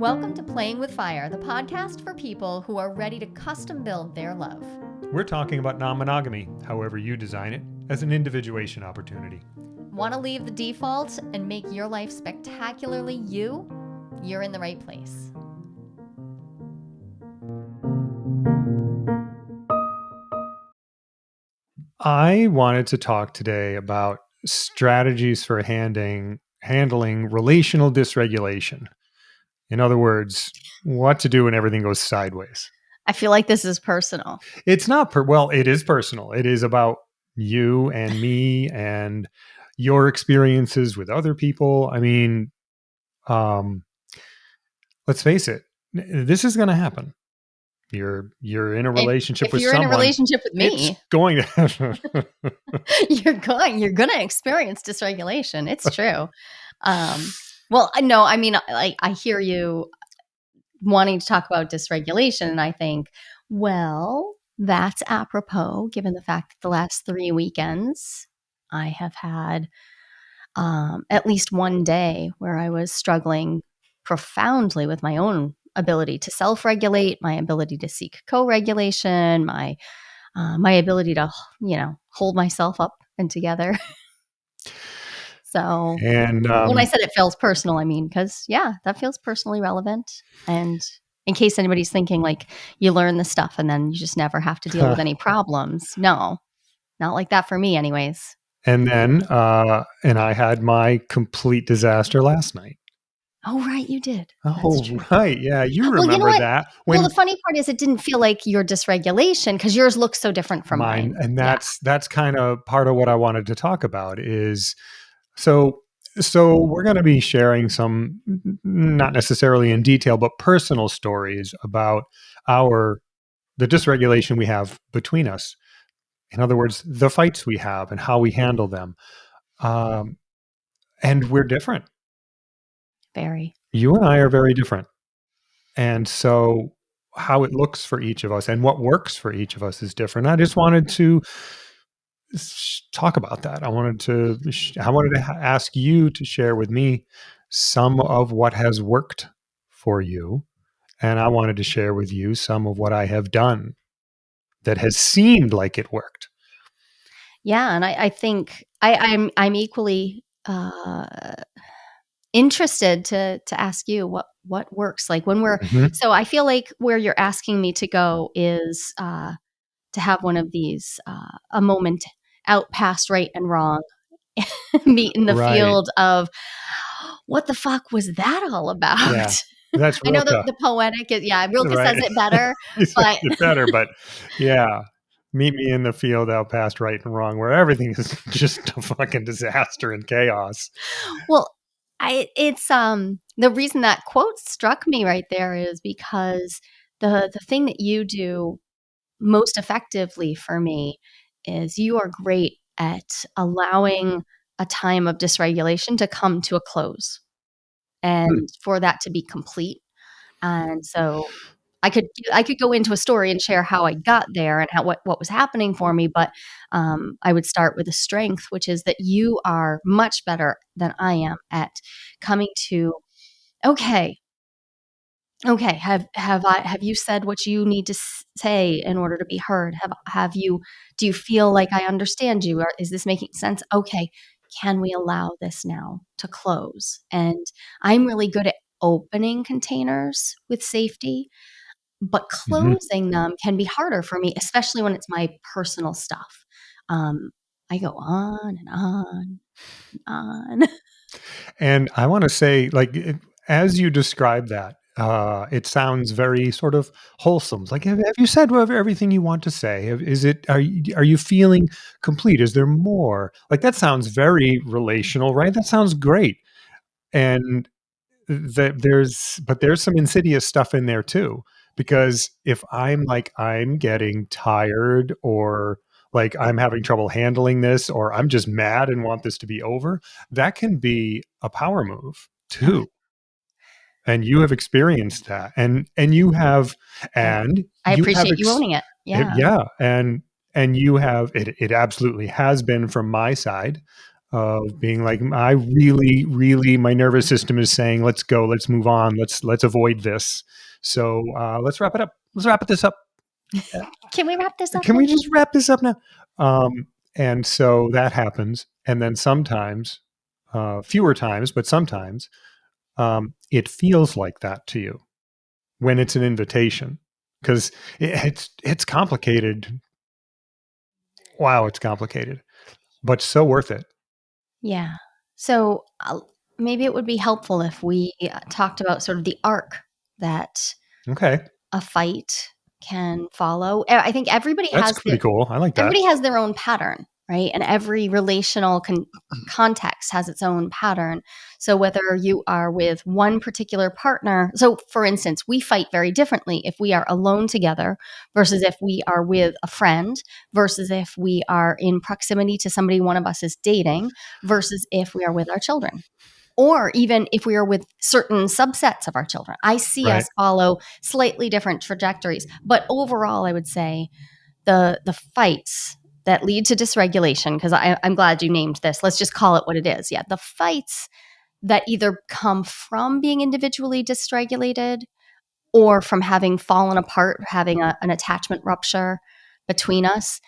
Welcome to Playing with Fire, the podcast for people who are ready to custom build their love. We're talking about non-monogamy, however you design it, as an individuation opportunity. Want to leave the default and make your life spectacularly you? You're in the right place. I wanted to talk today about strategies for handling relational dysregulation. In other words, what to do when everything goes sideways. I feel like this is personal. It's not, it is personal. It is about you and me and your experiences with other people. I mean, let's face it, this is going to happen. You're in a relationship with someone. If you're in a relationship with me, it's going to happen. you're going to experience dysregulation. It's true. Well, no, I mean, I hear you wanting to talk about dysregulation, and I think, well, that's apropos given the fact that the last 3 weekends I have had at least one day where I was struggling profoundly with my own ability to self-regulate, my ability to seek co-regulation, my ability to, hold myself up and together. So, and when I said it feels personal, I mean, because, that feels personally relevant. And in case anybody's thinking, like, you learn the stuff and then you just never have to deal with any problems. No, not like that for me anyways. And then, and I had my complete disaster last night. Oh, right, you did. Oh, right. Yeah, you remember that. Well, the funny part is it didn't feel like your dysregulation because yours looks so different from mine. And that's kind of part of what I wanted to talk about is, so we're going to be sharing some, not necessarily in detail, but personal stories about the dysregulation we have between us. In other words, the fights we have and how we handle them. And we're different. Very. You and I are very different. And so how it looks for each of us and what works for each of us is different. I just wanted to talk about that. I wanted to ask you to share with me some of what has worked for you. And I wanted to share with you some of what I have done that has seemed like it worked. Yeah. And I think I'm equally interested to ask you what works, like when we're so I feel like where you're asking me to go is to have one of these a moment out past right and wrong meet in the field of what the fuck was that all about. Yeah, that's I know the poetic is Rilke says it better, but yeah, meet me in the field out past right and wrong where everything is just a fucking disaster and chaos. Well, it's the reason that quote struck me right there is because the thing that you do most effectively for me is you are great at allowing a time of dysregulation to come to a close and for that to be complete. And so I could go into a story and share how I got there and what was happening for me, but I would start with a strength, which is that you are much better than I am at coming to, okay, have you said what you need to say in order to be heard? Do you feel like I understand you? Or is this making sense? Okay, can we allow this now to close? And I'm really good at opening containers with safety. But closing them can be harder for me, especially when it's my personal stuff. I go on and on and on. And I want to say, like, as you describe that, it sounds very sort of wholesome. Like, have you said everything you want to say? Are you feeling complete? Is there more? Like, that sounds very relational, right? That sounds great. And there's some insidious stuff in there too. Because if I'm getting tired or like I'm having trouble handling this or I'm just mad and want this to be over, that can be a power move too. And you have experienced that and you have, and I appreciate you owning it. Yeah. Yeah. And you have, it absolutely has been from my side. of being like, I really, really, my nervous system is saying, let's go, let's move on, let's avoid this. So let's wrap it up. Let's wrap this up. Uh, Can we wrap this up Can now? we just wrap this up now? And so that happens, and then sometimes, fewer times, but sometimes, it feels like that to you when it's an invitation because it's complicated. Wow, it's complicated, but so worth it. Yeah. So maybe it would be helpful if we talked about sort of the arc that Okay, a fight can follow. I think that's pretty cool. I like that. everybody has their own pattern, right? And every relational context has its own pattern. So whether you are with one particular partner, so for instance, we fight very differently if we are alone together versus if we are with a friend versus if we are in proximity to somebody one of us is dating versus if we are with our children. Or even if we are with certain subsets of our children, I see Right. us follow slightly different trajectories. But overall, I would say the fights that lead to dysregulation, because I'm glad you named this. Let's just call it what it is. Yeah, the fights that either come from being individually dysregulated or from having fallen apart, having an attachment rupture between us.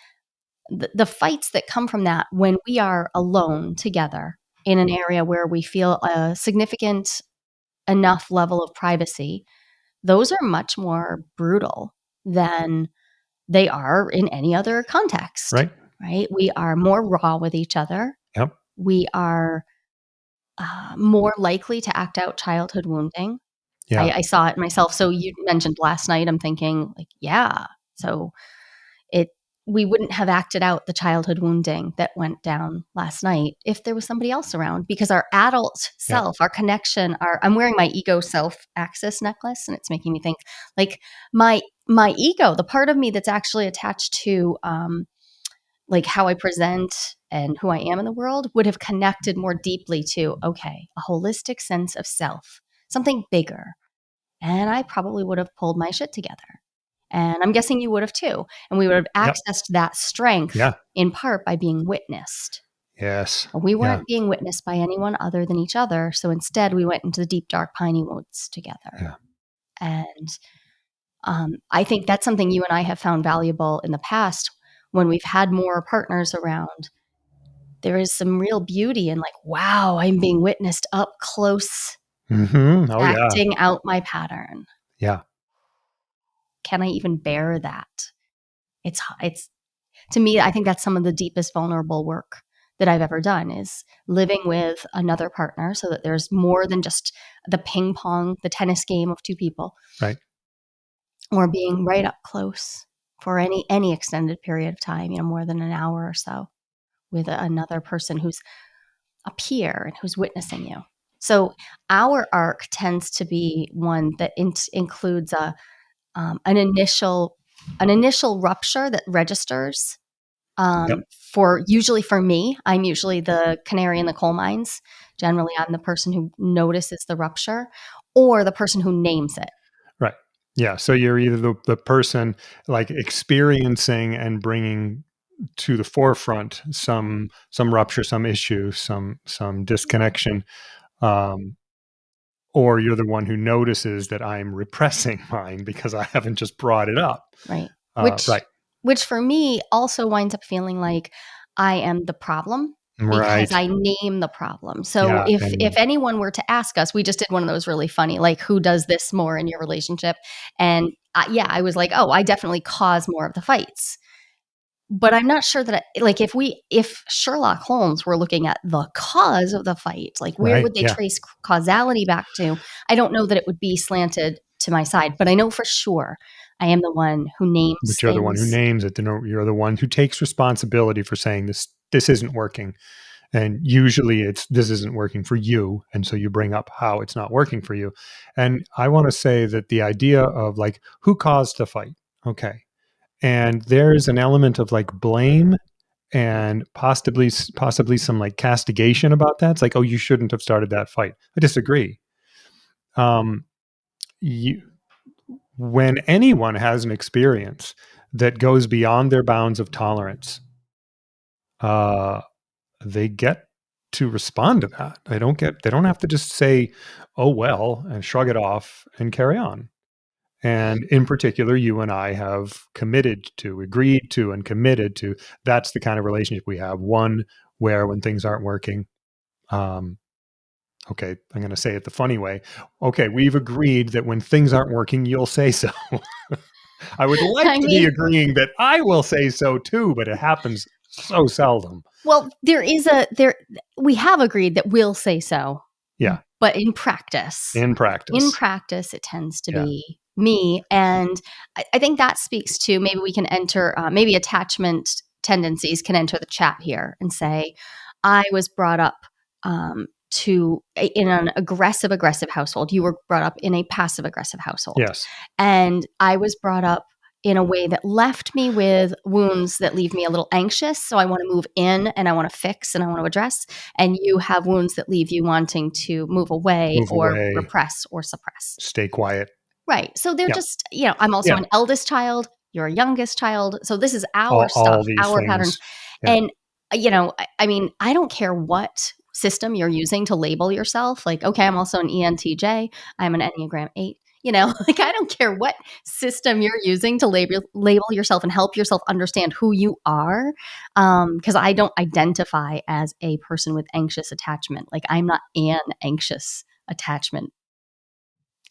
The fights that come from that when we are alone together in an area where we feel a significant enough level of privacy, those are much more brutal than they are in any other context, Right. right? We are more raw with each other. Yep. We are more likely to act out childhood wounding. Yeah. I saw it myself. So you mentioned last night. I'm thinking, like, yeah. So it we wouldn't have acted out the childhood wounding that went down last night if there was somebody else around because our adult Yeah. self, our connection, our I'm wearing my ego self axis necklace and it's making me think like my ego, the part of me that's actually attached to like how I present and who I am in the world would have connected more deeply to okay, a holistic sense of self, something bigger. And I probably would have pulled my shit together. And I'm guessing you would have too. And we would have Yep. accessed that strength Yeah. in part by being witnessed. Yes. But we Yeah. weren't being witnessed by anyone other than each other. So instead, we went into the deep, dark, piney woods together. Yeah. And I think that's something you and I have found valuable in the past when we've had more partners around. There is some real beauty in like, wow, I'm being witnessed up close, Oh yeah. acting out my pattern. Yeah. Can I even bear that? It's to me, I think that's some of the deepest vulnerable work that I've ever done is living with another partner so that there's more than just the ping pong, the tennis game of two people, Right. or being right up close for any extended period of time, more than an hour or so with another person who's a peer and who's witnessing you. So our arc tends to be one that includes an initial rupture that registers. Yep. For me, I'm usually the canary in the coal mines. Generally, I'm the person who notices the rupture or the person who names it. Right. Yeah. So you're either the person like experiencing and bringing to the forefront some rupture, some issue, some disconnection, um, or you're the one who notices that I'm repressing mine because I haven't just brought it up. Right. Which Right. which for me also winds up feeling like I am the problem because Right. I name the problem. So Yeah. if And anyone were to ask us, we just did one of those really funny like who does this more in your relationship? And yeah, I was like, "Oh, I definitely cause more of the fights." But I'm not sure that like if Sherlock Holmes were looking at the cause of the fight, like where right. would they Yeah. trace causality back to? I don't know that it would be slanted to my side, but I know for sure I am the one who names But you're the one who things. names it. You're the one who takes responsibility for saying this isn't working. And usually it's this isn't working for you. And so you bring up how it's not working for you. And I want to say that the idea of like who caused the fight? Okay. And there's an element of like blame and possibly some like castigation about that. It's like, oh, you shouldn't have started that fight. I disagree. Um, you, when anyone has an experience that goes beyond their bounds of tolerance, uh, they get to respond to that. They don't have to just say, "Oh well," and shrug it off and carry on. And in particular, you and I have committed to, agreed to, and committed to, that's the kind of relationship we have. One where when things aren't working, um, okay, I'm going to say it the funny way. Okay, we've agreed that when things aren't working, you'll say so. I would like I to be mean, agreeing that I will say so too, but it happens so seldom. well, we have agreed that we'll say so, Yeah, but in in practice. practice, it tends to Yeah. be me. And I think that speaks to, maybe we can enter, maybe attachment tendencies can enter the chat here and say, I was brought up in an aggressive household. You were brought up in a passive aggressive household. Yes. And I was brought up in a way that left me with wounds that leave me a little anxious. So I want to move in and I want to fix and I want to address. And you have wounds that leave you wanting to move away Move or away, repress or suppress. stay quiet. Right. So they're Yeah. just, I'm also Yeah. an eldest child. You're a youngest child. So this is our All stuff, these our patterns. things. Yeah. And, I mean, I don't care what system you're using to label yourself. Like, okay, I'm also an ENTJ. I'm an Enneagram 8. Like, I don't care what system you're using to label yourself and help yourself understand who you are. Because I don't identify as a person with anxious attachment. Like, I'm not an anxious attachment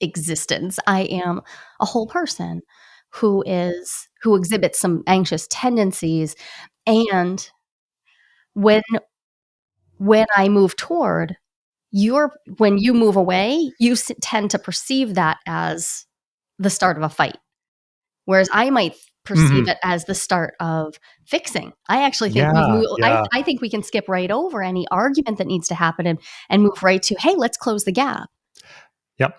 existence. I am a whole person who exhibits some anxious tendencies. And when when I move toward when you move away, you tend to perceive that as the start of a fight, whereas I might perceive Mhm. it as the start of fixing. I actually think we've Yeah, moved. yeah. I think we can skip right over any argument that needs to happen and move right to, hey, let's close the gap. Yep.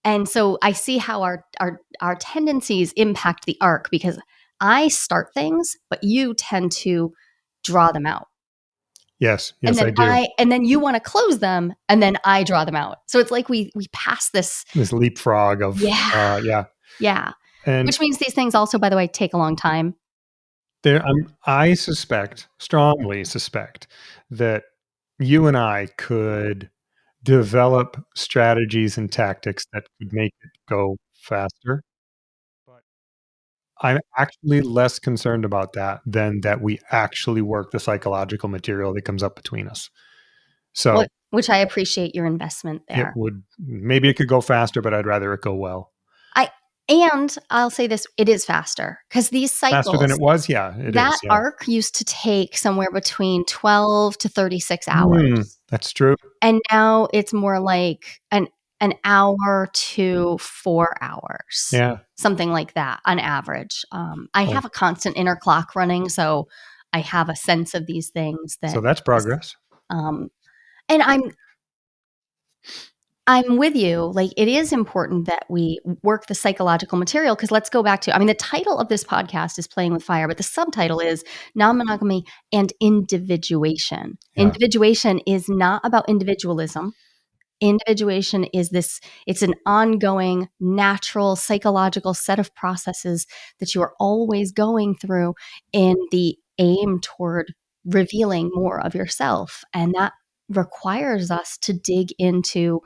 And so I see how our tendencies impact the arc, because I start things, but you tend to draw them out. Yes, And yes, then I do. you want to close them, and then I draw them out. So it's like we pass this. This leapfrog of, Yeah. yeah. Yeah. And Which means these things also, by the way, take a long time. I suspect, strongly suspect, that you and I could develop strategies and tactics that could make it go faster. But I'm actually less concerned about that than that we actually work the psychological material that comes up between us. So Which I appreciate your investment it there. would, maybe it could go faster, but I'd rather it go well. I and I'll say this, it is faster, because these Faster than cycles, it was? Yeah, it that is, yeah. arc used to take somewhere between 12 to 36 hours. That's true. And now it's more like an hour to 4 hours, Yeah. something like that on average. I Oh, have a constant inner clock running, so I have a sense of these things so that that's this, progress. um, and I'm with you. Like, it is important that we work the psychological material, because let's go back to, I mean, the title of this podcast is Playing with Fire, but the subtitle is Non-Monogamy and Individuation. Yeah. Individuation is not about individualism. Individuation is it's an ongoing, natural, psychological set of processes that you are always going through in the aim toward revealing more of yourself. And that requires us to dig into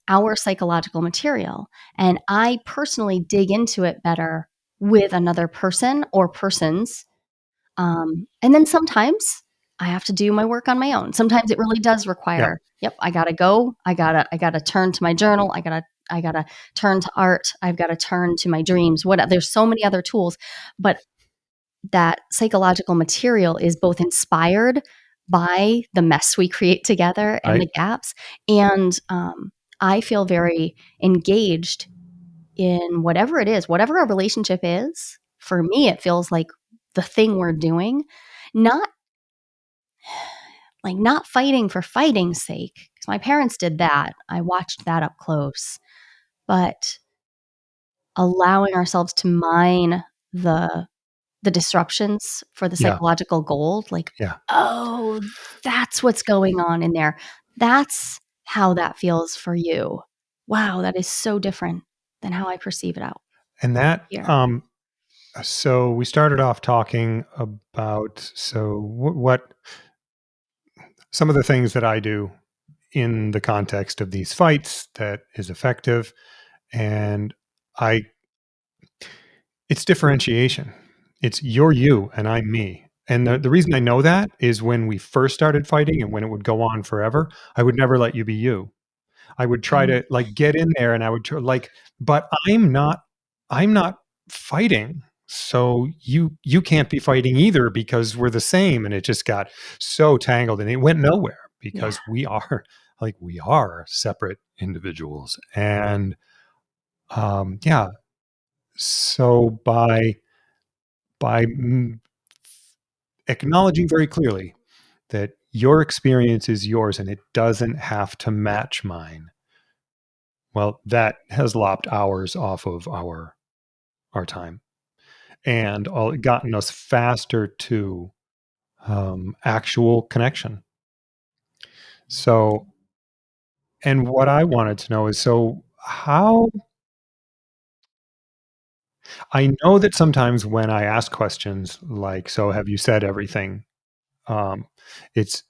our psychological material. And I personally dig into it better with another person or persons. And then sometimes I have to do my work on my own. Sometimes it really does Yeah. require, yep, I gotta go. I gotta turn to my journal. I gotta turn to art. I've got to turn to my dreams. There's so many other tools, but that psychological material is both inspired by the mess we create together and Right. the gaps. And I feel very engaged in whatever it is, whatever a relationship is. For me, it feels like the thing we're doing, not not fighting for fighting's sake. Because my parents did that. I watched that up close. But allowing ourselves to mine the disruptions for the Yeah. psychological gold, like, Yeah. oh, that's what's going on in there. That's how that feels for you. Wow, that is so different than how I perceive it out And that, here. so we started off talking about, so what some of the things that I do in the context of these fights that is effective. And I it's differentiation. It's you're you and I'm me. And the reason I know that is when we first started fighting and when it would go on forever, I would never let you be you. I would try Mm, to like get in there and I would try, like, but I'm not fighting. So you can't be fighting either because we're the same. And it just got so tangled and it went nowhere yeah. because we are separate individuals. And yeah, so by acknowledging very clearly that your experience is yours and it doesn't have to match mine, well, that has lopped hours off of our time and all gotten us faster to actual connection. So, and what I wanted to know is, so how I know that sometimes when I ask questions like, so have you said everything? Um, it's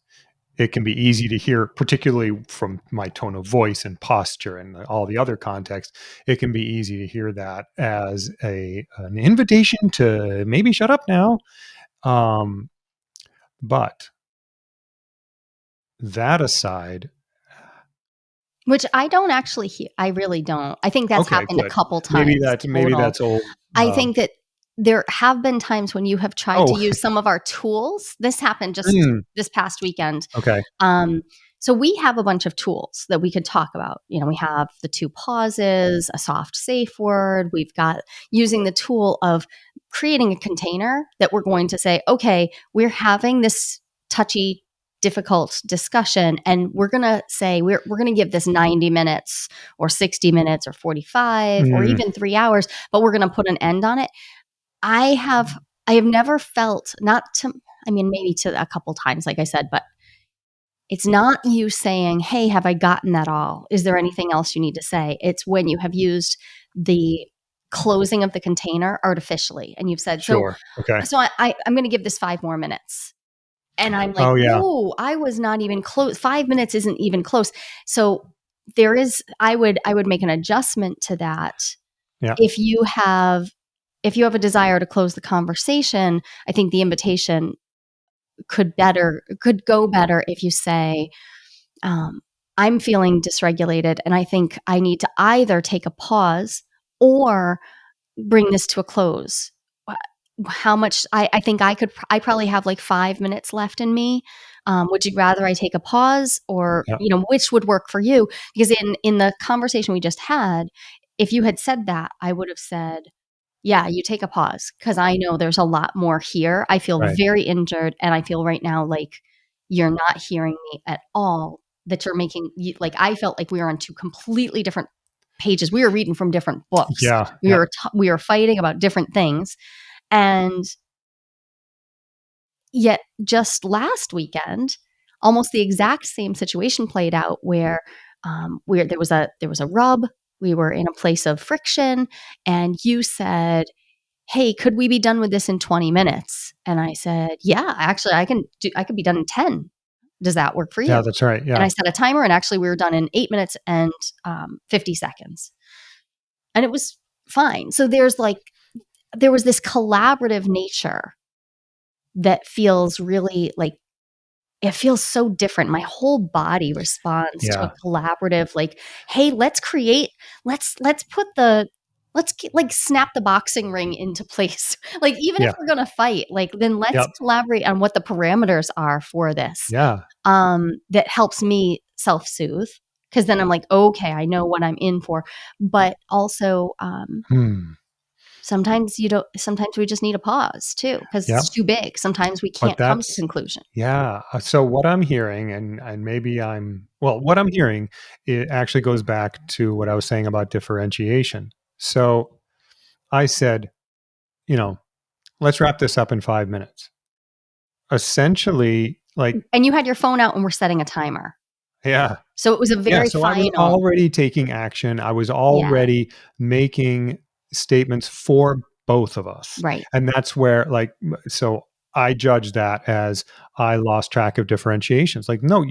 it can be easy to hear, particularly from my tone of voice and posture and all the other context. It can be easy to hear that as an invitation to maybe shut up now. Um, but that aside, Which I don't actually hear. I really don't. I think that's okay, happened a good. couple Maybe times that's maybe total. that's old. I think that there have been times when you have tried to Oh, use some of our tools. This happened just mm, this past weekend. okay. Um, so we have a bunch of tools that we could talk about. You know, we have the two pauses, a soft safe word. We've got using the tool of creating a container that we're going to say, okay, we're having this touchy, difficult discussion, and we're going to say we're going to give this 90 minutes or 60 minutes or 45 or Mm, even 3 hours, but we're going to put an end on it. I have I have never felt not to I mean maybe to a couple times like I said, but it's not you saying, "Hey, have I gotten that all? Is there anything else you need to say?" It's when you have used the closing of the container artificially and you've said, sure. Okay. I'm going to give this 5 more minutes." And I'm like, Oh yeah. "Whoa, I was not even close. 5 minutes isn't even close." So I would make an adjustment to that Yeah. if you have if you have a desire to close the conversation. I think the invitation could go better if you say, um, I'm feeling dysregulated and I think I need to either take a pause or bring this to a close. How much I think I probably have like 5 minutes left in me. Would you rather I take a pause or, Yeah. which would work for you? Because in the conversation we just had, if you had said that, I would have said, yeah, you take a pause because I know there's a lot more here. I feel Right. very injured, and I feel right now like you're not hearing me at all, that you're making you like, I felt like we were on 2 completely different pages. We were reading from different books. Yeah. Yeah. We were fighting about different things, and yet just last weekend, almost the exact same situation played out where there was a rub, we were in a place of friction, and you said, "Hey, could we be done with this in 20 minutes?" And I said, "Yeah, actually I could be done in 10. Does that work for Yeah. you?" That's right. And I Yeah. set a timer and actually we were done in 8 minutes and 50 seconds. And it was fine. So there was this collaborative nature that feels really like it feels so different. My whole body responds to a Yeah. collaborative, like, "Hey, let's put the like snap the boxing ring into place." Like, even if Yeah. we're gonna fight, like, then let's Yep. collaborate on what the parameters are for this. Yeah. That helps me self-soothe because then I'm like, "Okay, I know what I'm in for." But also, Hmm. sometimes we just need a pause too because Yep. it's too big. Sometimes we But can't come to that's conclusion. yeah. So what I'm hearing, and maybe what I'm hearing, it actually goes back to what I was saying about differentiation. So I said, you know, let's wrap this up in 5 minutes. Essentially, like, And you had your phone out and we're setting a timer. yeah, So it was a yeah. very So I was final. already taking action. I was Yeah, already making statements for both of us, right. and that's where, like, so. I judge that as I lost track of differentiations. Like, no,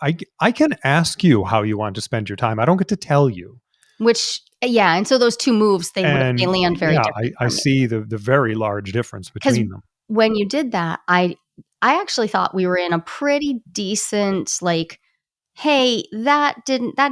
I can ask you how you want to spend your time. I don't get to tell you. Which yeah, and so those 2 moves, they And land very yeah, different I for me. see the very large difference Because between them. when you did that, I actually thought we were in a pretty decent, like, "Hey, that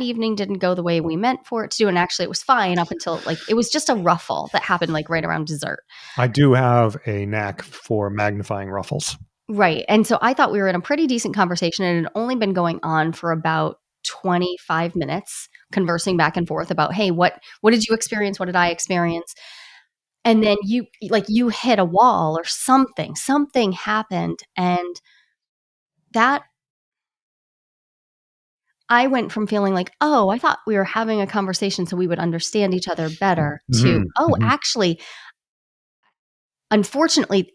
evening didn't go the way we meant for it to," and actually it was fine up until, like, it was just a ruffle that happened, like, right around dessert. I do have a knack for magnifying ruffles. Right, and so I thought we were in a pretty decent conversation, and it had only been going on for about 25 minutes, conversing back and forth about, "Hey, what did you experience? What did I experience?" And then you hit a wall or something happened, and that I went from feeling like, "Oh, I thought we were having a conversation so we would understand each other better," to, Mhm, "Oh, mhm. actually, unfortunately,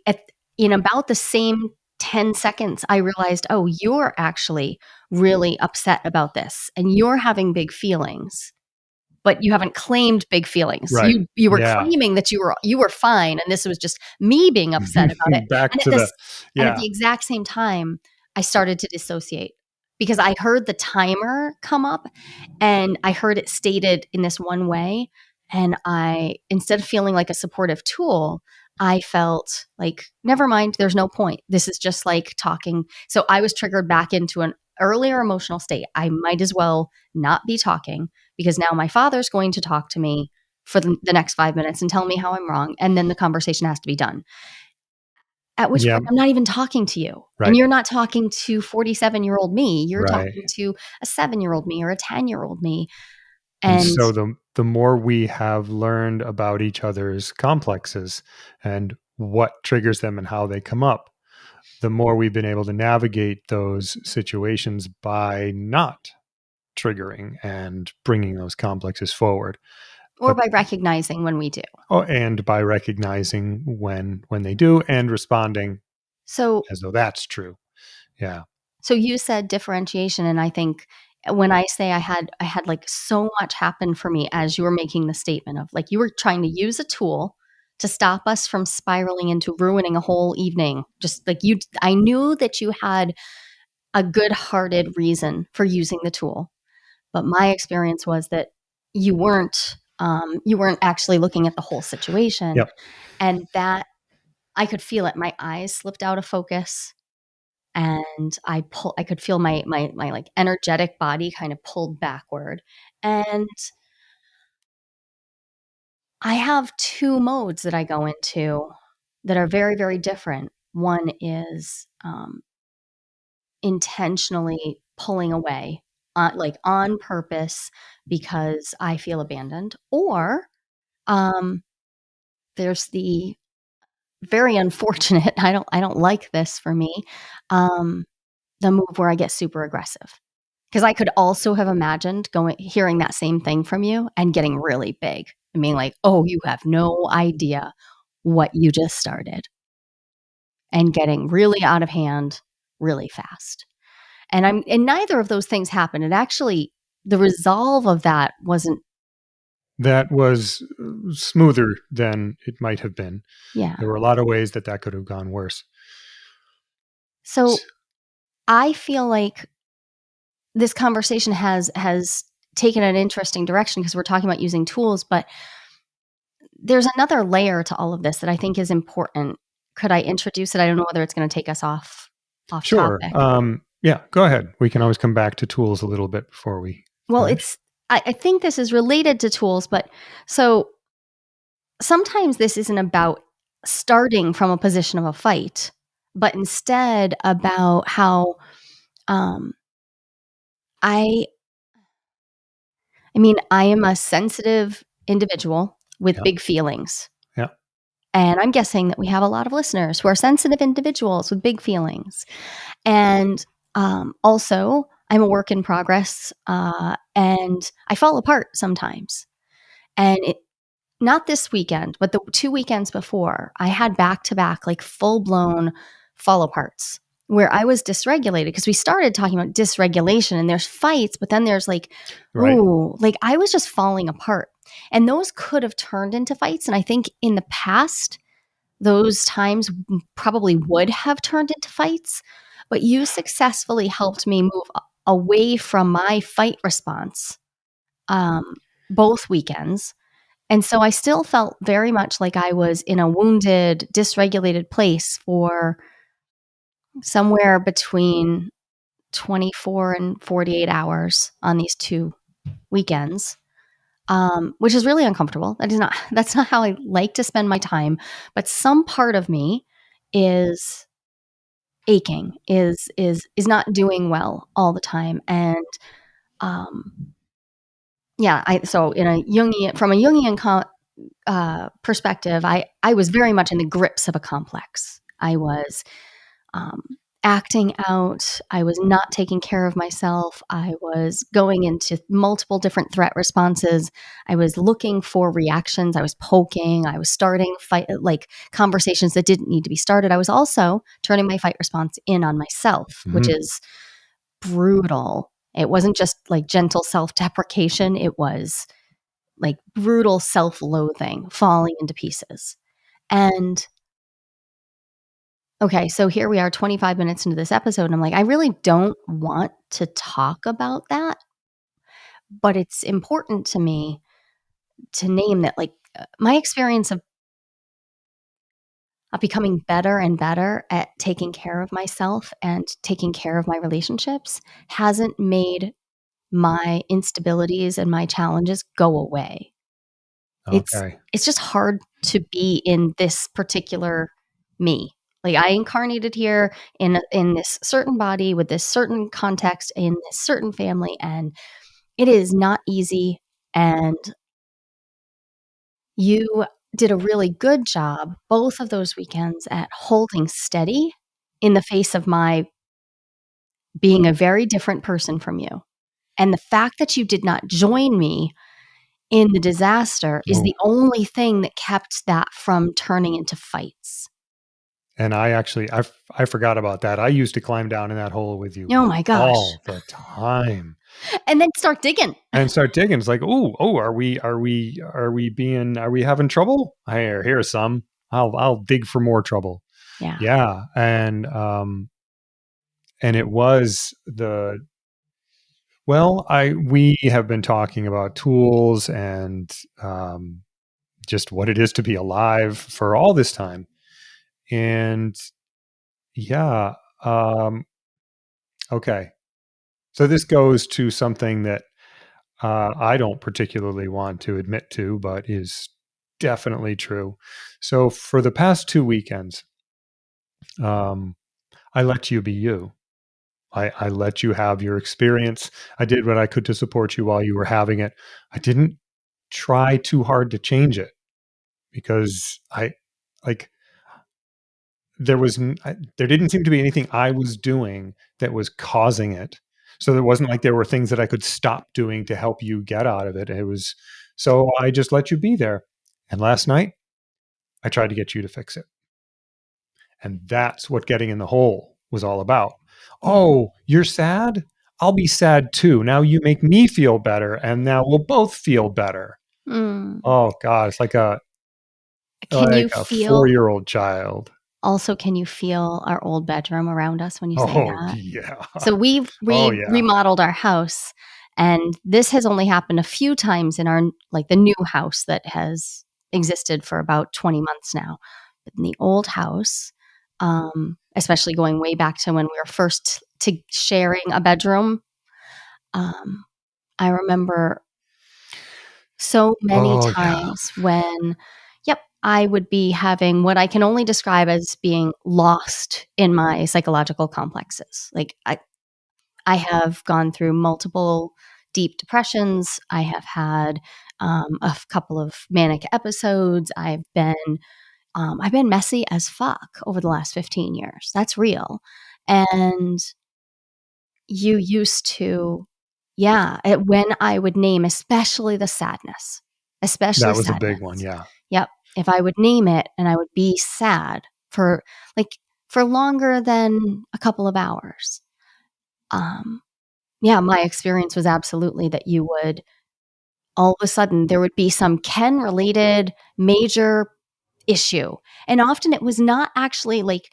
in about the same 10 seconds, I realized, oh, you're actually really upset about this, and you're having big feelings, but you haven't claimed big feelings. Right. You were Yeah. claiming that you were fine, and this was just me being upset about it." Back And to the at yeah. the exact same time, I started to dissociate because I heard the timer come up and I heard it stated in this one way, and I, instead of feeling like a supportive tool, I felt like, "Never mind, there's no point. This is just like talking." So I was triggered back into an earlier emotional state. I might as well not be talking because now my father's going to talk to me for the next 5 minutes and tell me how I'm wrong, and then the conversation has to be done. At which Yeah, point, I'm not even talking to you, and right, you're not talking to 47-year-old me. You're right. talking to a 7-year-old me or a 10-year-old me, And and so the more we have learned about each other's complexes and what triggers them and how they come up, the more we've been able to navigate those situations by not triggering and bringing those complexes forward. or But by recognizing when we do. oh, and by recognizing when they do and responding So as though that's true. Yeah. so you said differentiation, and I think when I say I had, like, so much happen for me as you were making the statement of, like, you were trying to use a tool to stop us from spiraling into ruining a whole evening. Just like I knew that you had a good-hearted reason for using the tool, but my experience was that you weren't actually looking at the whole situation, Yep. and that I could feel it. My eyes slipped out of focus, and I could feel my, like, energetic body kind of pulled backward, and I have 2 modes that I go into that are very, very different. One is, intentionally pulling away, like, on purpose because I feel abandoned, or, um, there's the very unfortunate, I don't like this for me, um, the move where I get super aggressive. Because I could also have imagined hearing that same thing from you and getting really big and being like, "Oh, you have no idea what you just started," and getting really out of hand really fast. And neither of those things happened. It actually, the resolve of that wasn't. That was smoother than it might have been. Yeah. There were a lot of ways that that could have gone worse. So I feel like this conversation has taken an interesting direction because we're talking about using tools, but there's another layer to all of this that I think is important. Could I introduce it? I don't know whether it's gonna take us off Sure. topic. Yeah, go ahead. We can always come back to tools a little bit before we Well, finish. I think this is related to tools, but so sometimes this isn't about starting from a position of a fight, but instead about how, um, I I mean, I am a sensitive individual with Yeah, big feelings, yeah, and I'm guessing that we have a lot of listeners who are sensitive individuals with big feelings. And, also, I'm a work in progress, and I fall apart sometimes. And not this weekend, but the 2 weekends before, I had back to back, like, full blown fall aparts where I was dysregulated because we started talking about dysregulation and there's fights, but then there's like, right. ooh, like I was just falling apart. And those could have turned into fights. And I think in the past, those times probably would have turned into fights, but you successfully helped me move away from my fight response, um, both weekends. And so I still felt very much like I was in a wounded, dysregulated place for somewhere between 24 and 48 hours on these 2 weekends, which is really uncomfortable. That's not how I like to spend my time, but some part of me is aching, is not doing well all the time, and, um, yeah, I so in a Jungian from a Jungian perspective, I was very much in the grips of a complex. I was um, acting out. I was not taking care of myself. I was going into multiple different threat responses. I was looking for reactions. I was poking. I was starting fight like conversations that didn't need to be started. I was also turning my fight response in on myself, which Mhm. is brutal. It wasn't just like gentle self deprecation. It was like brutal self loathing, falling into pieces. And okay, so here we are 25 minutes into this episode, and I'm like, I really don't want to talk about that, but it's important to me to name that, like, my experience of becoming better and better at taking care of myself and taking care of my relationships hasn't made my instabilities and my challenges go away. It's Okay. it's just hard to be in this particular me. Like, I incarnated here in this certain body with this certain context in this certain family, and it is not easy, and you did a really good job both of those weekends at holding steady in the face of my being a very different person from you. And the fact that you did not join me in the disaster is Oh, the only thing that kept that from turning into fights. and I actually I forgot about that. I used to climb down in that hole with you Oh my gosh. all the time And then start digging. and start digging. It's like, oh, are we having trouble? Here's some. I'll dig for more trouble. Yeah. Yeah, and it was I we have been talking about tools and um, just what it is to be alive for all this time, and yeah, um, okay. So this goes to something that I don't particularly want to admit to, but is definitely true. So for the past 2 weekends, um, I let you be you. I let you have your experience. I did what I could to support you while you were having it. I didn't try too hard to change it because I like there didn't seem to be anything I was doing that was causing it. So there wasn't like there were things that I could stop doing to help you get out of it. It was so I just let you be there. And last night I tried to get you to fix it. And that's what getting in the hole was all about. Mm. Oh, you're sad? I'll be sad too. Now you make me feel better and now we'll both feel better. Mm. Oh god, it's Can like you a feel 4-year-old child. also, can you feel our old bedroom around us when you say Oh that? yeah. So we've Oh yeah. remodeled our house, and this has only happened a few times in our like, the new house that has existed for about 20 months now. But in the old house, especially going way back to when we were first to sharing a bedroom, um, I remember so many Oh yeah. times when, yep, I would be having what I can only describe as being lost in my psychological complexes. Like, I have gone through multiple deep depressions. I have had couple of manic episodes. I've been messy as fuck over the last 15 years. That's real. And you used to, yeah, when I would name, especially That was a big one, sadness. yeah. Yep. If I would name it and I would be sad for like for longer than a couple of hours. Um, yeah, my experience was absolutely that you would all of a sudden there would be some Ken related major issue. And often it was not actually like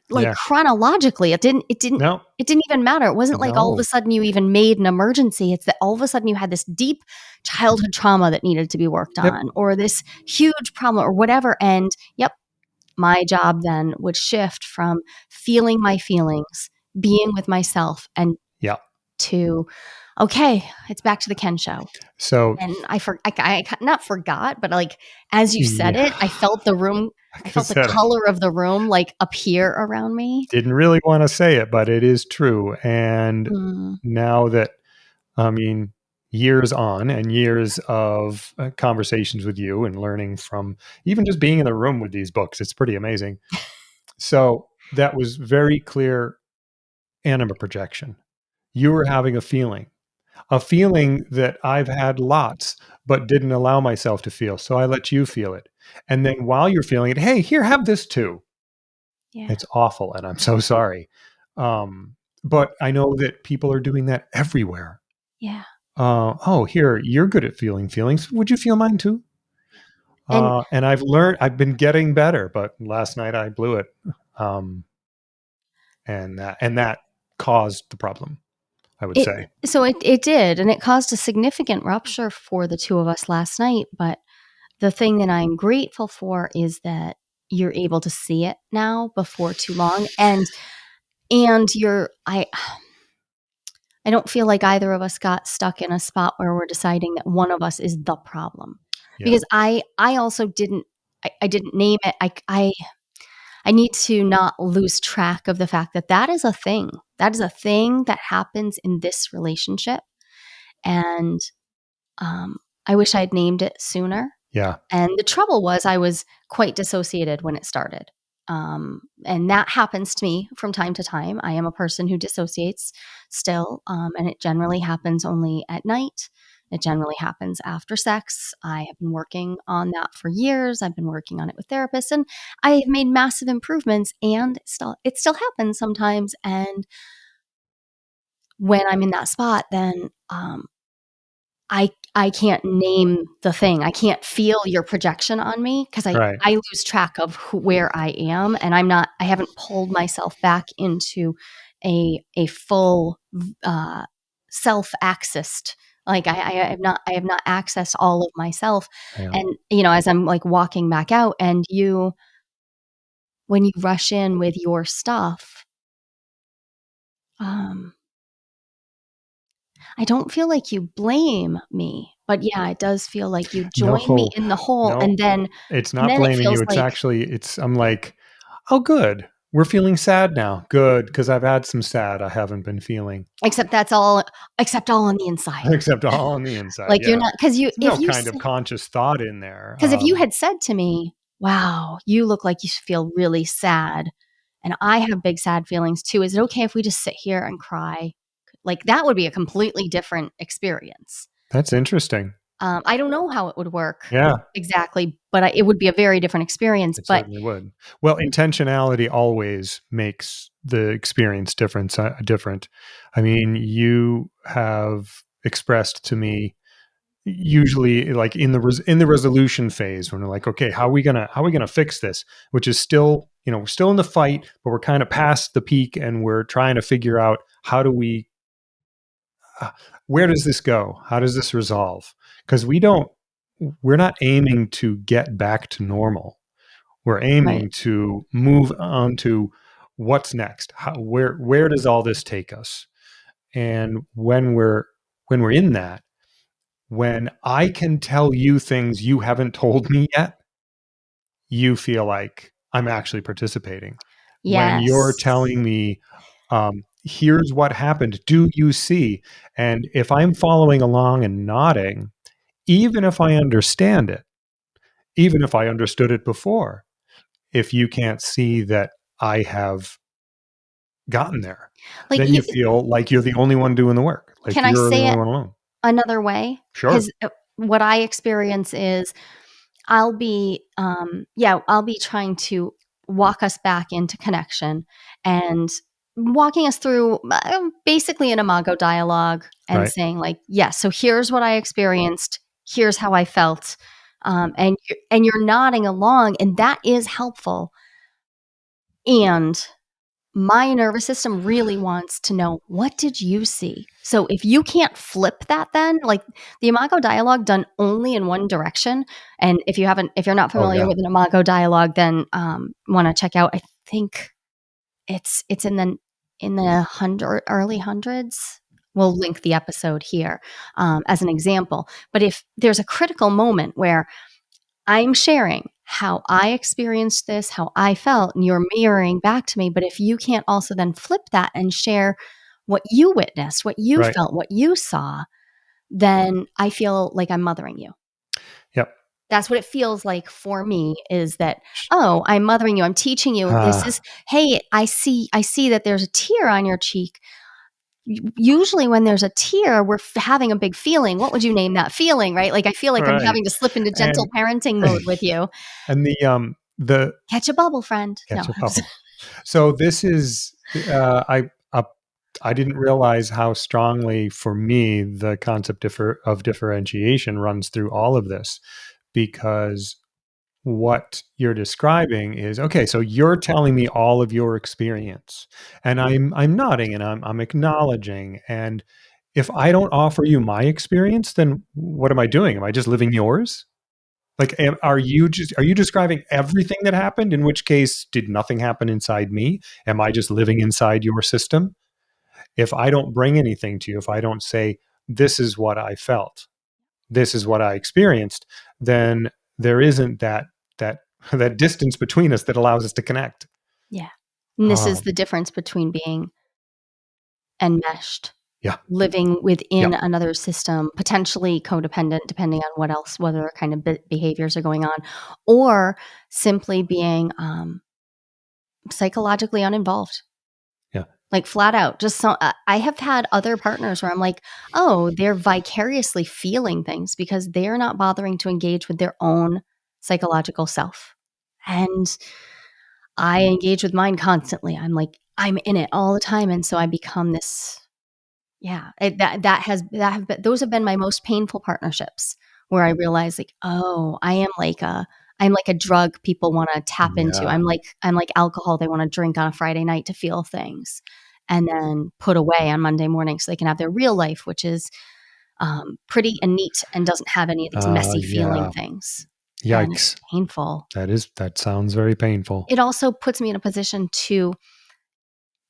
Yeah. chronologically. No. It didn't even matter. It wasn't like all of a No. sudden you even made an emergency. It's that all of a sudden you had this deep childhood trauma that needed to be worked Yep. on, or this huge problem or whatever. And yep, my job then would shift from feeling my feelings, being with myself, and Yeah. to, okay, it's back to the Ken show. So And I not forgot, but like as you said yeah, it, I felt the room, I like I felt the said, I color of the room like appear around me. didn't really wanna say it, but it is true, and Mm, now that I mean, years on and years of, conversations with you and learning from even just being in the room with these books, it's pretty amazing. So, that was very clear anima projection. You were having a feeling that I've had lots, but didn't allow myself to feel, so I let you feel it. And then while you're feeling it, "Hey, here, have this too." yeah, It's awful, and I'm so sorry. Um, but I know that people are doing that everywhere. yeah. Oh, here, you're good at feeling feelings. Would you feel mine too? And And I've been getting better, but last night I blew it. Um, and that caused the problem, I would it say. so it did, and it caused a significant rupture for the two of us last night. But the thing that I'm grateful for is that you're able to see it now before too long, and you're I don't feel like either of us got stuck in a spot where we're deciding that one of us is the problem. Yeah, Because I also I didn't name it. I need to not lose track of the fact that that is a thing. That is a thing that happens in this relationship. And um, I wish I'd named it sooner. yeah, And the trouble was, I was quite dissociated when it started. And that happens to me from time to time. I am a person who dissociates still, and it generally happens only at night. It generally happens after sex. I have been working on that for years. I've been working on it with therapists, and I have made massive improvements. And it still happens sometimes. And when I'm in that spot, then I can't name the thing. I can't feel your projection on me because right. I lose track of where I am, and I haven't pulled myself back into a full self accessed. Like I have not accessed all of myself. Yeah. And as I'm like walking back out, and when you rush in with your stuff, um I don't feel like you blame me, but yeah, it does feel like you join me No, in the hole, no, it's and not then it blaming feels you. It's like, actually, I'm like, oh, good. We're feeling sad now. Good, because I've had some sad I haven't been feeling, except that's all, except all on the inside. except all on the inside. Like you're Yeah. not, because There's no kind of conscious thought in there. if you had said to me, "Wow, you look like you feel really sad," and I have big sad feelings too. Is it okay if we just sit here and cry? Like that would be a completely different experience. That's interesting. I don't know how it would work Yeah. exactly, but it would be a very different experience. It But certainly would. Well, intentionality always makes the experience different. I mean, you have expressed to me usually like in the resolution phase when we're like, okay, how are we gonna fix this? Which is still, we're still in the fight, but we're kind of past the peak, and we're trying to figure out how do we uh, where does this go? How does this resolve? Because we're not aiming to get back to normal. We're right. aiming to move on to what's next. Where does all this take us? And when we're in that, when I can tell you things you haven't told me yet, you feel like I'm actually participating. When you're Yes. telling me, here's what happened, do you see? And if I'm following along and nodding, even if I understand it, even if I understood it before, if you can't see that I have gotten there, Like, then you feel like you're the only one doing the work, like can I you're the say only it one alone. another way? Sure. Because what I experience is I'll be trying to walk us back into connection and walking us through basically an imago dialogue and Right. saying, like, yes, so here's what I experienced, here's how I felt. And you're nodding along, and that is helpful. And my nervous system really wants to know, what did you see? So if you can't flip that, then like the imago dialogue done only in one direction. And if you're not Oh, familiar yeah. with an imago dialogue, then want to check out, I think it's in the early hundreds. We'll link the episode here as an example. But if there's a critical moment where I'm sharing how I experienced this, how I felt, and you're mirroring back to me. But if you can't also then flip that and share what you witnessed, what you Right. felt, what you saw, then I feel like I'm mothering you. Yep. That's what it feels like for me, is that, oh, I'm mothering you. I'm teaching you. This is, Ah, hey, I see that there's a tear on your cheek. Usually when there's a tear, we're having a big feeling. What would you name that feeling, right? Like I feel like I'm right. having to slip into gentle And parenting mode with you. and the Catch a bubble, friend. No, catch a I'm just bubble. So this is I didn't realize how strongly for me the concept of differentiation runs through all of this, because what you're describing is, okay, so you're telling me all of your experience, and I'm nodding and I'm acknowledging, and if I don't offer you my experience, then what am I doing? Am I just living yours? Like, are you describing everything that happened? In which case, did nothing happen inside me? Am I just living inside your system? If I don't bring anything to you, if I don't say, this is what I felt, this is what I experienced, then there isn't that that distance between us that allows us to connect. yeah. And this is Um, the difference between being enmeshed, yeah, living within yeah, another system, potentially codependent, depending on what other kind of behaviors are going on, or simply being psychologically uninvolved. yeah. Like flat out, just so I have had other partners where I'm like, oh, they're vicariously feeling things because they're not bothering to engage with their own psychological self. And I engage with mine constantly. I'm like, I'm in it all the time. And so I become this, yeah, that have been, those have been my most painful partnerships, where I realize like, oh, I'm like a drug people want to tap into. Yeah. I'm like alcohol they want to drink on a Friday night to feel things and then put away on Monday morning so they can have their real life, which is pretty and neat and doesn't have any of these messy feeling Yeah. things. And it's Yikes. painful. That sounds very painful. It also puts me in a position to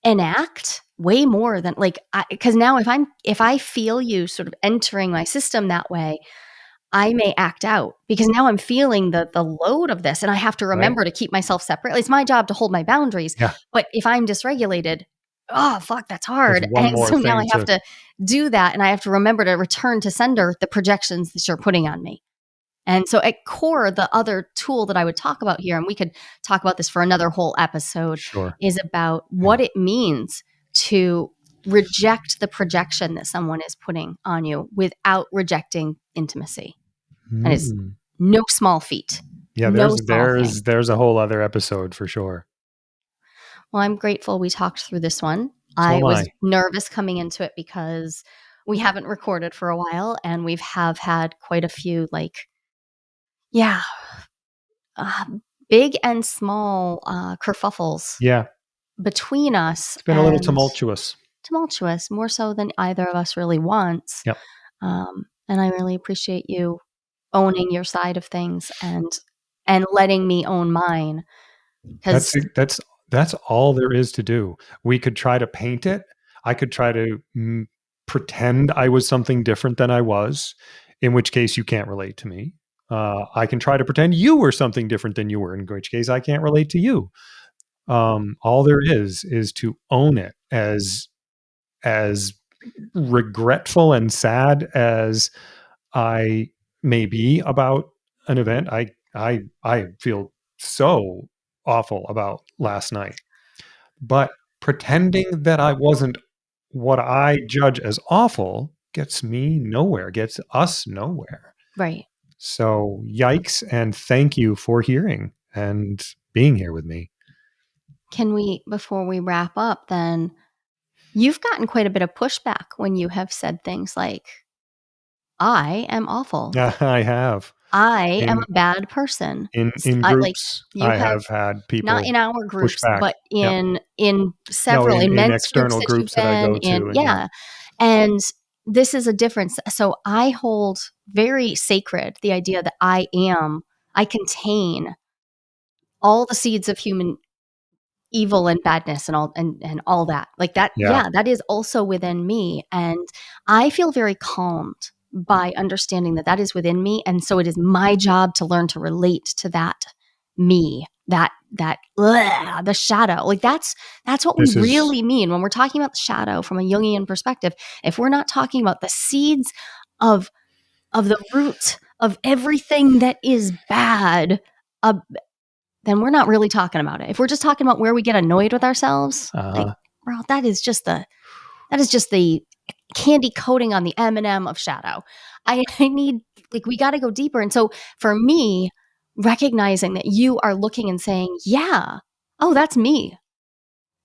enact way more than like, because now if I feel you sort of entering my system that way, I may act out because now I'm feeling the load of this and I have to Right. remember to keep myself separate. It's my job to hold my boundaries. Yeah. But if I'm dysregulated, oh fuck, that's There's hard. one And more so now thing I have to to do that and I have to remember to return to sender the projections that you're putting on me. And so at core, the other tool that I would talk about here, and we could talk about this for another whole episode, sure. is about Yeah. what it means to reject the projection that someone is putting on you without rejecting intimacy. And it's Mm. no small feat, Yeah, no small thing. there's a whole other episode for sure. Well, I'm grateful we talked through this one. So I am was I. nervous coming into it because we haven't recorded for a while and we've have had quite a few like, yeah, uh, big and small kerfuffles Yeah, between us, it's been a little and tumultuous. tumultuous, more so than either of us really wants. Yep. And I really appreciate you owning your side of things and letting me own mine That's because that's that's all there is to do. We could try to paint it. I could try to pretend I was something different than I was, in which case you can't relate to me. I can try to pretend you were something different than you were, in which case I can't relate to you. All there is to own it, as regretful and sad as I may be about an event. I feel so awful about last night. But pretending that I wasn't what I judge as awful gets me nowhere, gets us nowhere. right. So yikes, and thank you for hearing and being here with me. Can we, before we wrap up, then you've gotten quite a bit of pushback when you have said things like, I am awful. I have. I am In a bad person. in I like groups, you I have have had not people in our push groups, back. but Yep. in No, several in in men's groups external that you've groups that I been go in. to, and yeah. Yeah. And this is a difference. So I hold very sacred the idea that I contain all the seeds of human evil and badness and all that. Like that, Yeah, yeah, that is also within me. And I feel very calmed by understanding that that is within me. And so it is my job to learn to relate to that me, the shadow. Like that's what we this is really mean when we're talking about the shadow from a Jungian perspective. If we're not talking about the seeds of the root of everything that is bad, uh, then we're not really talking about it. If we're just talking about where we get annoyed with ourselves, like, uh bro, that is just the candy coating on the M&M of shadow. I need like we got to go deeper. And so for me, recognizing that you are looking and saying, "Yeah, oh, that's me."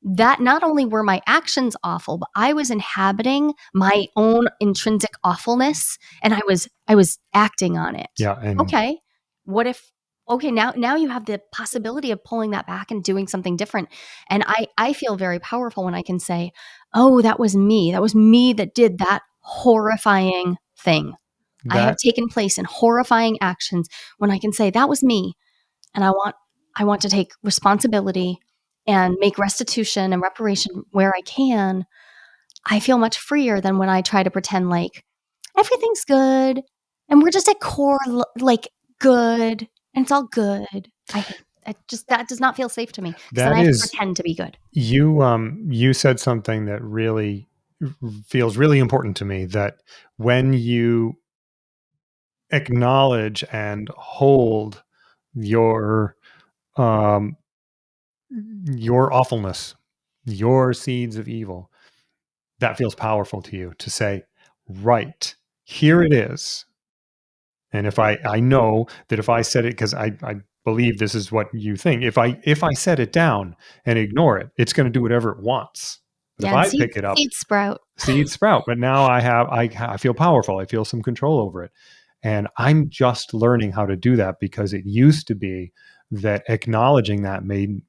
That not only were my actions awful, but I was inhabiting my own intrinsic awfulness and I was acting on it. yeah, and Okay. What if okay, now you have the possibility of pulling that back and doing something different. And I feel very powerful when I can say, "Oh, that was me. That was me that did that horrifying thing." I have that taken place in horrifying actions when I can say that was me and I want to take responsibility and make restitution and reparation where I can. I feel much freer than when I try to pretend like everything's good and we're just at core like good and it's all good. I hate I just that does not feel safe to me because then I that have to is pretend to be good. you said something that really feels really important to me, that when you acknowledge and hold your um your awfulness, your seeds of evil, that feels powerful to you to say, right, here it is. And if I know that if I set it, because I believe this is what you think, if I set it down and ignore it, it's going to do whatever it wants. But if Yeah, and I pick it up, seeds sprout. seeds sprout. But now I feel powerful. I feel some control over it. And I'm just learning how to do that, because it used to be that acknowledging that made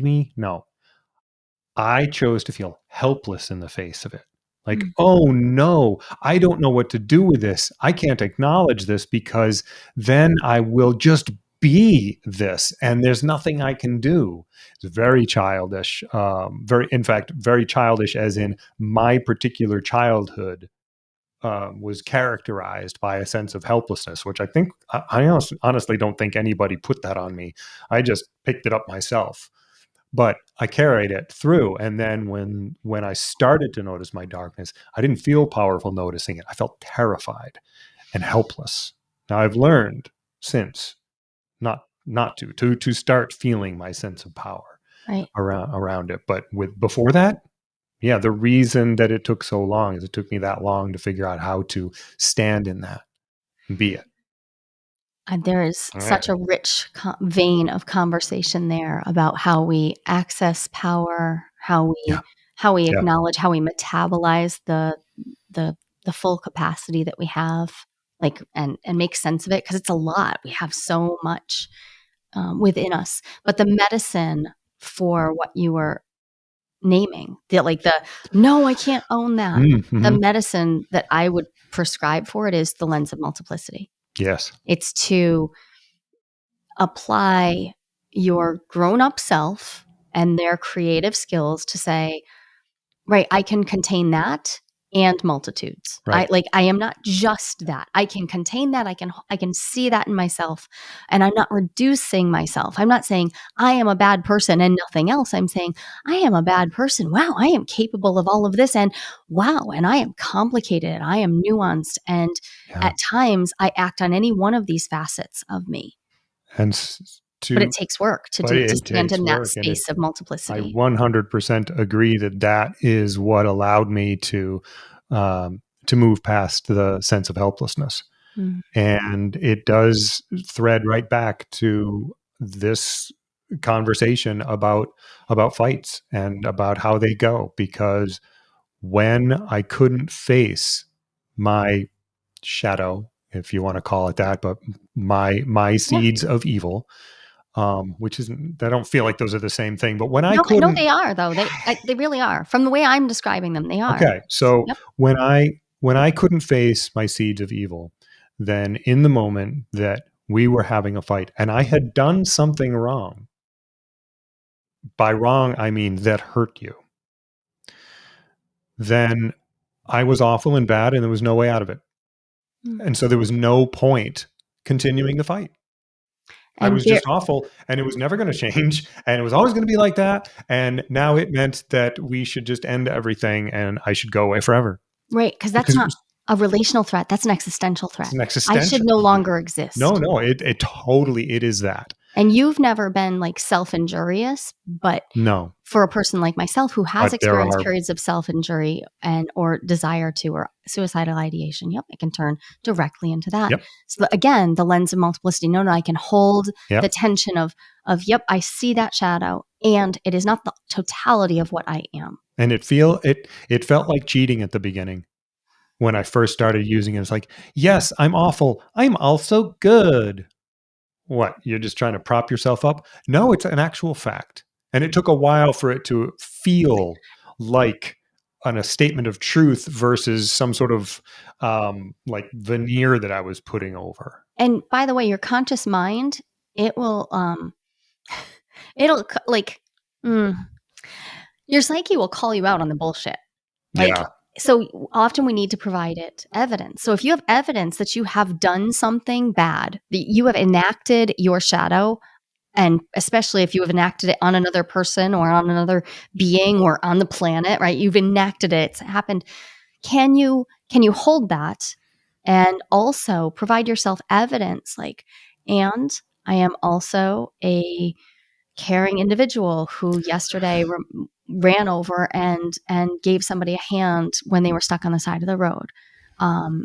me no. I chose to feel helpless in the face of it. Like, Mm. oh no, I don't know what to do with this. I can't acknowledge this because then I will just be this, and there's nothing I can do. It's very childish. Very, in fact, very childish, as in my particular childhood was characterized by a sense of helplessness, which I think honestly don't think anybody put that on me. I just picked it up myself, but I carried it through. And then when I started to notice my darkness, I didn't feel powerful noticing it. I felt terrified and helpless. Now I've learned since not to start feeling my sense of power Right. around it. But with before that, yeah, the reason that it took so long is it took me that long to figure out how to stand in that and be it. And there is All right. such a rich vein of conversation there about how we access power, Yeah. how we Yeah. acknowledge, how we metabolize the the full capacity that we have, like and make sense of it because it's a lot. We have so much within us, but the medicine for what you were naming, the no, I can't own that. The Mm-hmm. medicine that I would prescribe for it is the lens of multiplicity. Yes. It's to apply your grown up self and their creative skills to say, right, I can contain that and multitudes. Right. I am not just that. I can contain that. I can see that in myself and I'm not reducing myself. I'm not saying I am a bad person and nothing else. I'm saying I am a bad person. Wow, I am capable of all of this and wow, and I am complicated. I am nuanced and Yeah. at times I act on any one of these facets of me. And But it to takes work to but do to it stand takes in that work, and space of I multiplicity. 100% agree that that is what allowed me to move past the sense of helplessness. Mm, And it does thread right back to this conversation about fights and about how they go, because when I couldn't face my shadow if you want to call it that, but my Yeah. seeds of evil, which isn't, I don't feel like those are the same thing. But when I No, couldn't, they are though. They really are. From the way I'm describing them, they are. okay, so Yep. when I couldn't face my seeds of evil, then in the moment that we were having a fight and I had done something wrong, by wrong I mean that hurt you, then I was awful and bad and there was no way out of it. Mm. And so there was no point continuing the fight. I And was there just awful and it was never going to change and it was always going to be like that. And now it meant that we should just end everything and I should go away forever right, because that's because it not was, a relational threat. That's an existential it's threat. an I should existential. no longer No, exist. no, it totally, it is that. And you've never been like self-injurious, but No, for a person like myself who has but there experienced are, periods of self-injury and or desire to or suicidal ideation, yep, it can turn directly into that. yep, So again, the lens of multiplicity. No, I can hold the yep. tension of yep, I see that shadow, and it is not the totality of what I am. And it felt like cheating at the beginning when I first started using it. It's like, yes, I'm awful. I'm also good. What? You're just trying to prop yourself up? No, it's an actual fact. And it took a while for it to feel like a statement of truth versus some sort of like veneer that I was putting over. And by the way, your conscious mind, it will it'll like mm, your psyche will call you out on the bullshit. Like, Yeah. so often we need to provide it evidence. So if you have evidence that you have done something bad, that you have enacted your shadow, and especially if you have enacted it on another person or on another being or on the planet, right? You've enacted it. It's happened. Can you hold that and also provide yourself evidence like, and I am also a caring individual who yesterday ran over and gave somebody a hand when they were stuck on the side of the road,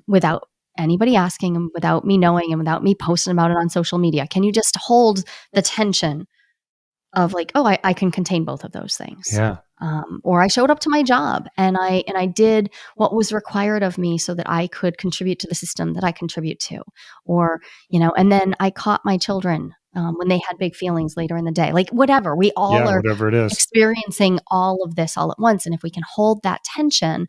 without anybody asking and without me knowing and without me posting about it on social media. Can you just hold the tension of like, oh, I can contain both of those things. Yeah. Or I showed up to my job and I did what was required of me so that I could contribute to the system that I contribute to. Or, and then I caught my children when they had big feelings later in the day. Like whatever, we all Yeah. are Whatever it is. experiencing all of this all at once. And if we can hold that tension,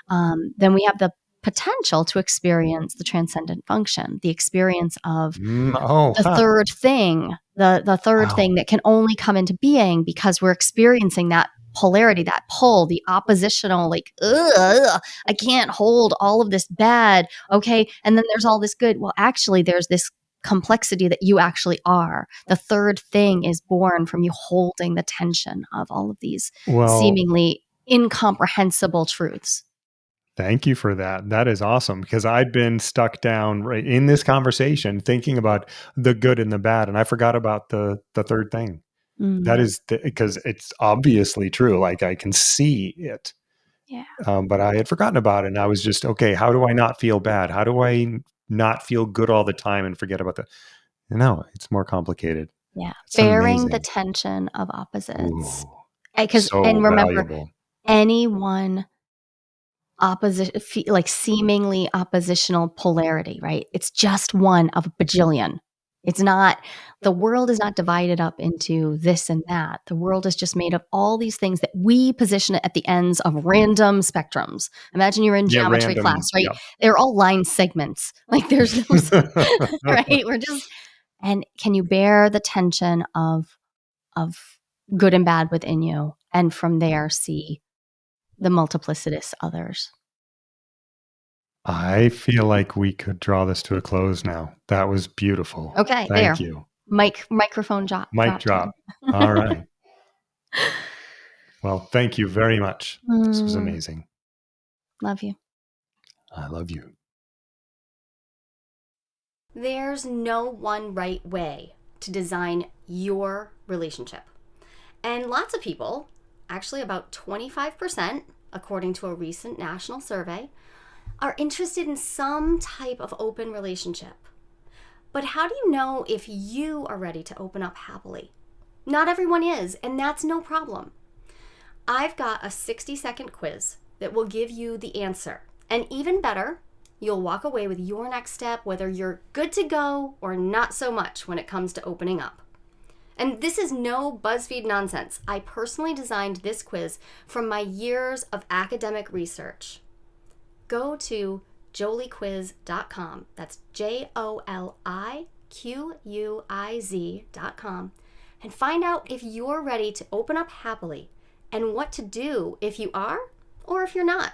then we have the potential to experience the transcendent function, the experience of Oh, the huh. third thing, the third Wow. thing that can only come into being because we're experiencing that polarity, that pull, the oppositional, like, ugh, I can't hold all of this bad. Okay. And then there's all this good. Well, actually, there's this complexity that you actually are. The third thing is born from you holding the tension of all of these Well, seemingly incomprehensible truths. thank you for that. That is awesome because I'd been stuck down right in this conversation thinking about the good and the bad, and I forgot about the third thing. That Mm, is because it's obviously true. Like I can see it, yeah. but I had forgotten about it, and I was just okay. How do I not feel bad? How do I not feel good all the time and forget about the? No, it's more complicated. Yeah. It's Bearing the amazing. tension of Ooh, opposites. And so remember, valuable. anyone opposition, like seemingly oppositional polarity, right? It's just one of a bajillion. It's not, the world is not divided up into this and that. The world is just made of all these things that we position it at the ends of random spectrums. Imagine you're in Yeah, geometry class, random. right? Yep. They're all line segments. Like there's no, right? We're just, and can you bear the tension of good and bad within you? And from there, see the multiplicitous others. I feel like we could draw this to a close now. That was beautiful. Okay, Thank there. you. Microphone Mic drop time. drop. All right. Well, thank you very much. This was Mm, amazing. love you. I love you. There's no one right way to design your relationship. And lots of people, actually about 25%, according to a recent national survey, are interested in some type of open relationship. But how do you know if you are ready to open up happily? Not everyone is, and that's no problem. I've got a 60-second quiz that will give you the answer. And even better, you'll walk away with your next step, whether you're good to go or not so much when it comes to opening up. And this is no BuzzFeed nonsense. I personally designed this quiz from my years of academic research. Go to joliquiz.com. That's JOLIQUIZ.com, and find out if you're ready to open up happily and what to do if you are or if you're not.